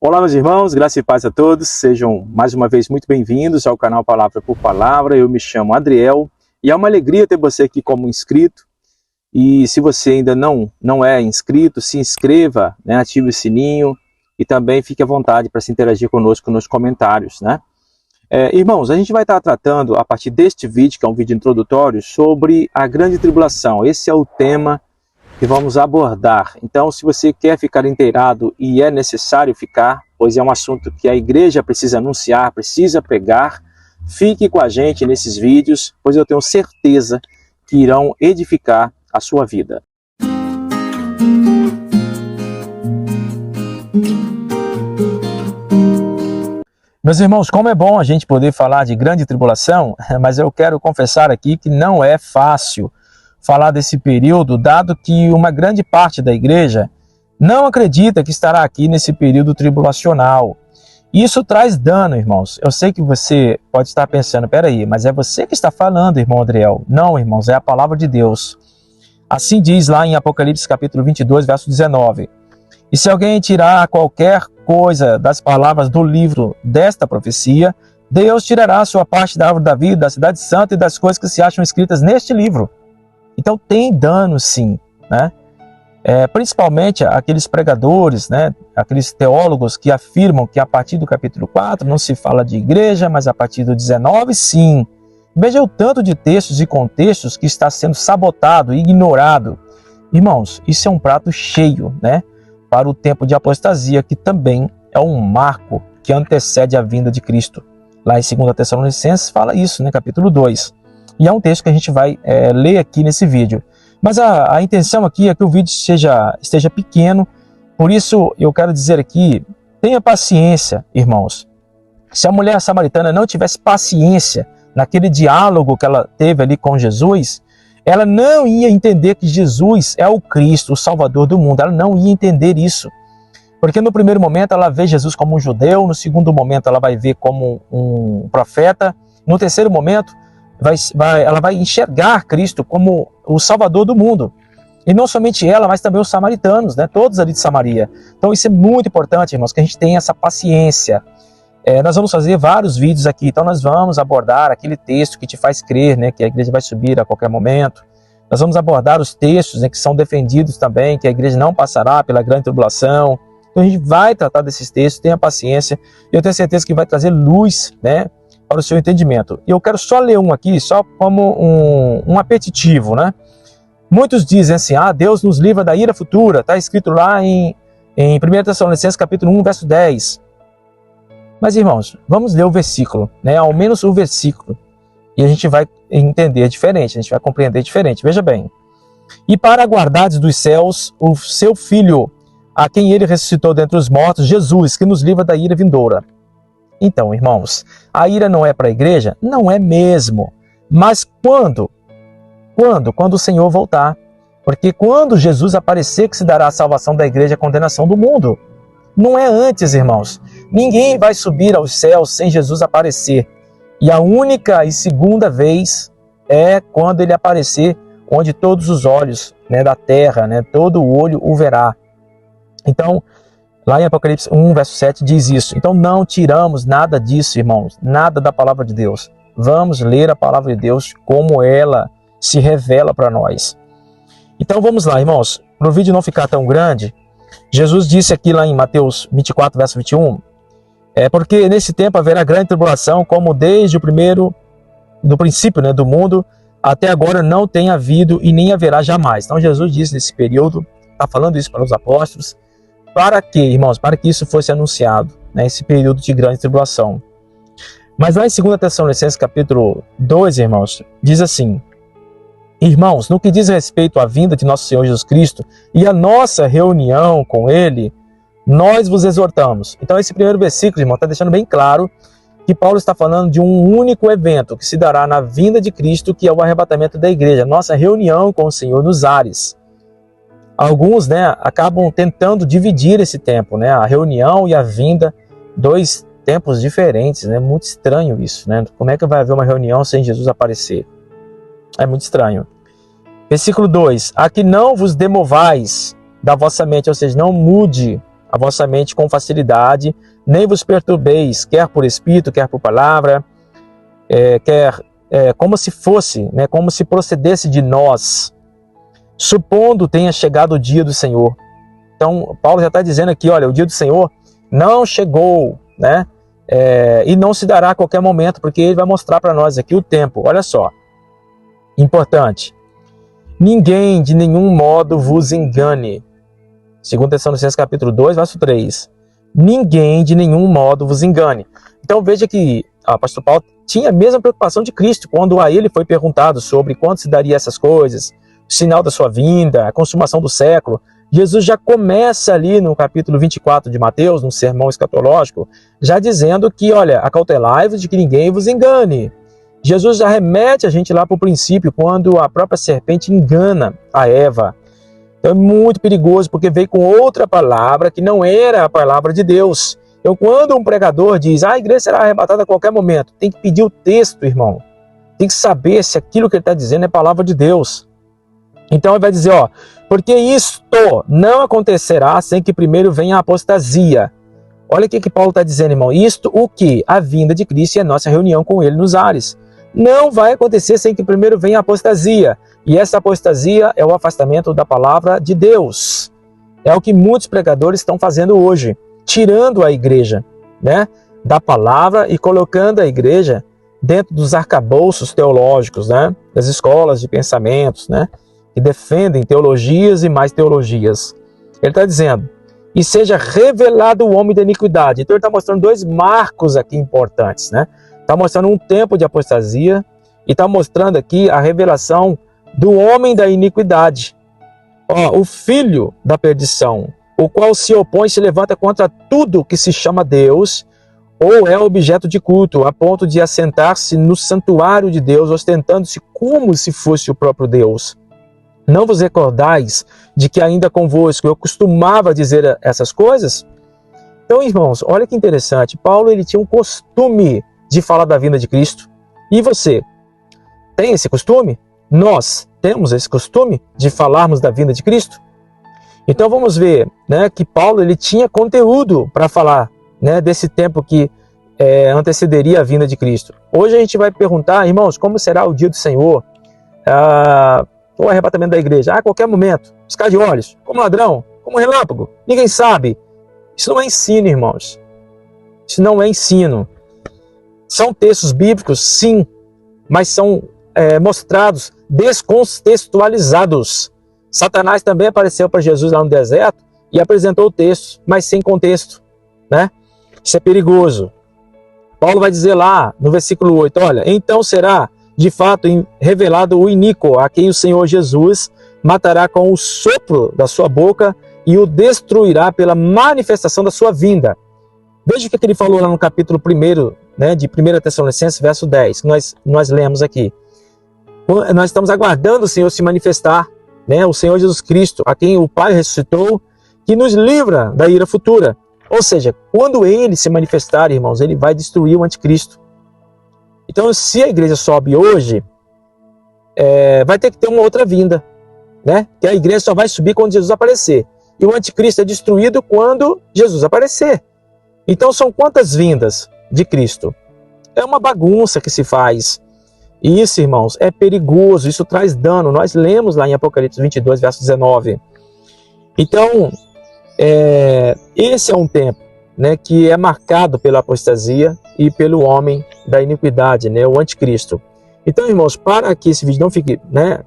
Olá, meus irmãos, graça e paz a todos, sejam mais uma vez muito bem-vindos ao canal Palavra por Palavra. Eu me chamo Adriel e é uma alegria ter você aqui como inscrito. E se você ainda não é inscrito, se inscreva, né, ative o sininho e também fique à vontade para se interagir conosco nos comentários, né? Irmãos, a gente vai estar tratando a partir deste vídeo, que é um vídeo introdutório, sobre a grande tribulação. Esse é o tema que vamos abordar. Então, se você quer ficar inteirado, e é necessário ficar, pois é um assunto que a igreja precisa anunciar, precisa pregar, fique com a gente nesses vídeos, pois eu tenho certeza que irão edificar a sua vida. Meus irmãos, como é bom a gente poder falar de grande tribulação, mas eu quero confessar aqui que não é fácil falar desse período, dado que uma grande parte da igreja não acredita que estará aqui nesse período tribulacional. Isso traz dano, irmãos. Eu sei que você pode estar pensando, peraí, mas é você que está falando, irmão Adriel. Não, irmãos, é a palavra de Deus. Assim diz lá em Apocalipse capítulo 22, verso 19. E se alguém tirar qualquer coisa das palavras do livro desta profecia, Deus tirará a sua parte da árvore da vida, da cidade santa e das coisas que se acham escritas neste livro. Então tem dano sim, né? Principalmente aqueles pregadores, né? Aqueles teólogos que afirmam que a partir do capítulo 4 não se fala de igreja, mas a partir do 19 sim. Veja o tanto de textos e contextos que está sendo sabotado e ignorado. Irmãos, isso é um prato cheio, né? Para o tempo de apostasia, que também é um marco que antecede a vinda de Cristo. Lá em 2 Tessalonicenses fala isso, né? Capítulo 2. E é um texto que a gente vai ler aqui nesse vídeo. Mas a intenção aqui é que o vídeo esteja pequeno, por isso eu quero dizer aqui, tenha paciência, irmãos. Se a mulher samaritana não tivesse paciência naquele diálogo que ela teve ali com Jesus, ela não ia entender que Jesus é o Cristo, o Salvador do mundo. Ela não ia entender isso. Porque no primeiro momento ela vê Jesus como um judeu, no segundo momento ela vai ver como um profeta, no terceiro momento ela vai enxergar Cristo como o Salvador do mundo. E não somente ela, mas também os samaritanos, né? Todos ali de Samaria. Então isso é muito importante, irmãos, que a gente tenha essa paciência. Nós vamos fazer vários vídeos aqui, então nós vamos abordar aquele texto que te faz crer, né, que a igreja vai subir a qualquer momento. Nós vamos abordar os textos, né, que são defendidos também, que a igreja não passará pela grande tribulação. Então a gente vai tratar desses textos, tenha paciência, e eu tenho certeza que vai trazer luz, né, para o seu entendimento. E eu quero só ler um aqui, só como um apetitivo, né? Muitos dizem assim, Deus nos livra da ira futura, está escrito lá em 1 Tessalonicenses capítulo 1, verso 10. Mas, irmãos, vamos ler o versículo, né? Ao menos o versículo. E a gente vai entender diferente, a gente vai compreender diferente. Veja bem. E para aguardares dos céus o seu Filho, a quem ele ressuscitou dentre os mortos, Jesus, que nos livra da ira vindoura. Então, irmãos, a ira não é para a igreja? Não é mesmo. Mas quando? Quando o Senhor voltar. Porque quando Jesus aparecer que se dará a salvação da igreja e a condenação do mundo. Não é antes, irmãos. Ninguém vai subir aos céus sem Jesus aparecer. E a única e segunda vez é quando ele aparecer, onde todos os olhos, né, da terra, né, todo o olho o verá. Então, lá em Apocalipse 1, verso 7 diz isso. Então não tiramos nada disso, irmãos, nada da palavra de Deus. Vamos ler a palavra de Deus como ela se revela para nós. Então vamos lá, irmãos, para o vídeo não ficar tão grande, Jesus disse aqui lá em Mateus 24, verso 21, porque nesse tempo haverá grande tribulação, como desde do princípio, né, do mundo, até agora não tem havido e nem haverá jamais. Então Jesus disse nesse período, está falando isso para os apóstolos, para quê, irmãos? Para que isso fosse anunciado, né, esse período de grande tribulação. Mas lá em 2 Tessalonicenses capítulo 2, irmãos, diz assim, irmãos, no que diz respeito à vinda de nosso Senhor Jesus Cristo e a nossa reunião com Ele, nós vos exortamos. Então esse primeiro versículo, irmão, está deixando bem claro que Paulo está falando de um único evento que se dará na vinda de Cristo, que é o arrebatamento da igreja, nossa reunião com o Senhor nos ares. Alguns, né, acabam tentando dividir esse tempo, né, a reunião e a vinda, dois tempos diferentes, né, muito estranho isso, né, como é que vai haver uma reunião sem Jesus aparecer? É muito estranho. Versículo 2, a que não vos demovais da vossa mente, ou seja, não mude a vossa mente com facilidade, nem vos perturbeis, quer por espírito, quer por palavra, como se fosse, né, como se procedesse de nós, supondo tenha chegado o dia do Senhor. Então, Paulo já está dizendo aqui, olha, o dia do Senhor não chegou, né? E não se dará a qualquer momento, porque ele vai mostrar para nós aqui o tempo. Olha só, importante. Ninguém de nenhum modo vos engane. 2 Tessalonicenses capítulo 2, verso 3. Ninguém de nenhum modo vos engane. Então veja que o pastor Paulo tinha a mesma preocupação de Cristo, quando a ele foi perguntado sobre quando se daria essas coisas, o sinal da sua vinda, a consumação do século. Jesus já começa ali no capítulo 24 de Mateus, no sermão escatológico, já dizendo que, olha, acautelai-vos de que ninguém vos engane. Jesus já remete a gente lá para o princípio, quando a própria serpente engana a Eva. Então é muito perigoso, porque veio com outra palavra que não era a palavra de Deus. Então quando um pregador diz, a igreja será arrebatada a qualquer momento, tem que pedir o texto, irmão. Tem que saber se aquilo que ele está dizendo é palavra de Deus. Então ele vai dizer, ó, porque isto não acontecerá sem que primeiro venha a apostasia. Olha o que Paulo está dizendo, irmão. Isto o que? A vinda de Cristo e a nossa reunião com ele nos ares. Não vai acontecer sem que primeiro venha a apostasia. E essa apostasia é o afastamento da palavra de Deus. É o que muitos pregadores estão fazendo hoje, tirando a igreja, né, da palavra e colocando a igreja dentro dos arcabouços teológicos, né, das escolas de pensamentos, né, que defendem teologias e mais teologias. Ele está dizendo, e seja revelado o homem da iniquidade. Então ele está mostrando dois marcos aqui importantes, né? Está mostrando um tempo de apostasia e está mostrando aqui a revelação do homem da iniquidade. Ó, o filho da perdição, o qual se opõe e se levanta contra tudo que se chama Deus ou é objeto de culto, a ponto de assentar-se no santuário de Deus, ostentando-se como se fosse o próprio Deus. Não vos recordais de que ainda convosco eu costumava dizer essas coisas? Então, irmãos, olha que interessante. Paulo ele tinha um costume de falar da vinda de Cristo. E você? Tem esse costume? Nós temos esse costume de falarmos da vinda de Cristo? Então vamos ver, né, que Paulo ele tinha conteúdo para falar, né, desse tempo que antecederia a vinda de Cristo. Hoje a gente vai perguntar, irmãos, como será o dia do Senhor? O arrebatamento da igreja? A qualquer momento. Piscar de olhos. Como ladrão. Como relâmpago. Ninguém sabe. Isso não é ensino, irmãos. Isso não é ensino. São textos bíblicos, sim, mas são mostrados descontextualizados. Satanás também apareceu para Jesus lá no deserto e apresentou o texto, mas sem contexto, né? Isso é perigoso. Paulo vai dizer lá no versículo 8, olha, então será de fato revelado o iníquo, a quem o Senhor Jesus matará com o sopro da sua boca e o destruirá pela manifestação da sua vinda. Veja o que ele falou lá no capítulo 1, né, de 1 Tessalonicenses, verso 10, que nós lemos aqui. Nós estamos aguardando o Senhor se manifestar, né, o Senhor Jesus Cristo, a quem o Pai ressuscitou, que nos livra da ira futura. Ou seja, quando ele se manifestar, irmãos, ele vai destruir o anticristo. Então, se a igreja sobe hoje, vai ter que ter uma outra vinda, né? Que a igreja só vai subir quando Jesus aparecer. E o anticristo é destruído quando Jesus aparecer. Então, são quantas vindas de Cristo? É uma bagunça que se faz. E isso, irmãos, é perigoso, isso traz dano. Nós lemos lá em Apocalipse 22, verso 19. Então, esse é um tempo, né, que é marcado pela apostasia e pelo homem da iniquidade, né, o anticristo. Então, irmãos, para que esse vídeo não fique, né,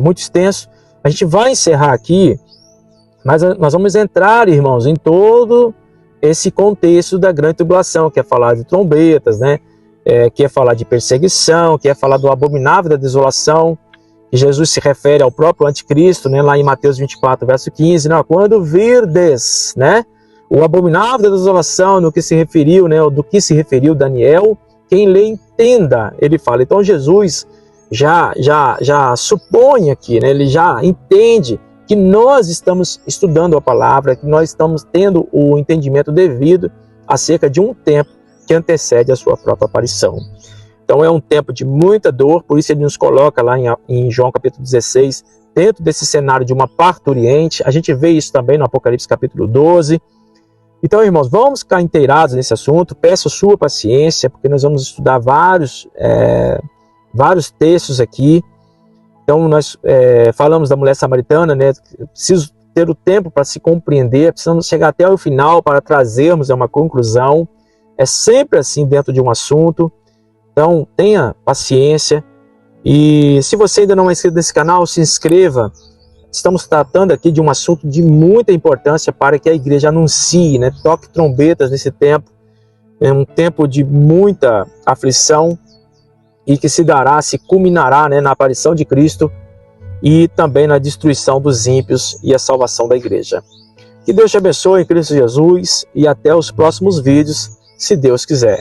muito extenso, a gente vai encerrar aqui, mas nós vamos entrar, irmãos, em todo esse contexto da grande tribulação, que é falar de trombetas, né, que é falar de perseguição, que é falar do abominável da desolação, que Jesus se refere ao próprio anticristo, né, lá em Mateus 24, verso 15, né, quando virdes, né, o abominável da desolação, no que se referiu, né, do que se referiu Daniel, quem lê entenda, ele fala. Então Jesus já supõe aqui, né, ele já entende que nós estamos estudando a palavra, que nós estamos tendo o entendimento devido acerca de um tempo que antecede a sua própria aparição. Então é um tempo de muita dor, por isso ele nos coloca lá em João capítulo 16, dentro desse cenário de uma parturiente. A gente vê isso também no Apocalipse capítulo 12, Então, irmãos, vamos ficar inteirados nesse assunto. Peço sua paciência, porque nós vamos estudar vários textos aqui. Então, nós falamos da mulher samaritana, né? Preciso ter o tempo para se compreender, precisamos chegar até o final para trazermos uma conclusão. É sempre assim dentro de um assunto. Então, tenha paciência. E se você ainda não é inscrito nesse canal, se inscreva. Estamos tratando aqui de um assunto de muita importância para que a igreja anuncie, né? Toque trombetas nesse tempo. É um tempo de muita aflição e que se culminará, né, na aparição de Cristo e também na destruição dos ímpios e a salvação da igreja. Que Deus te abençoe em Cristo Jesus e até os próximos vídeos, se Deus quiser.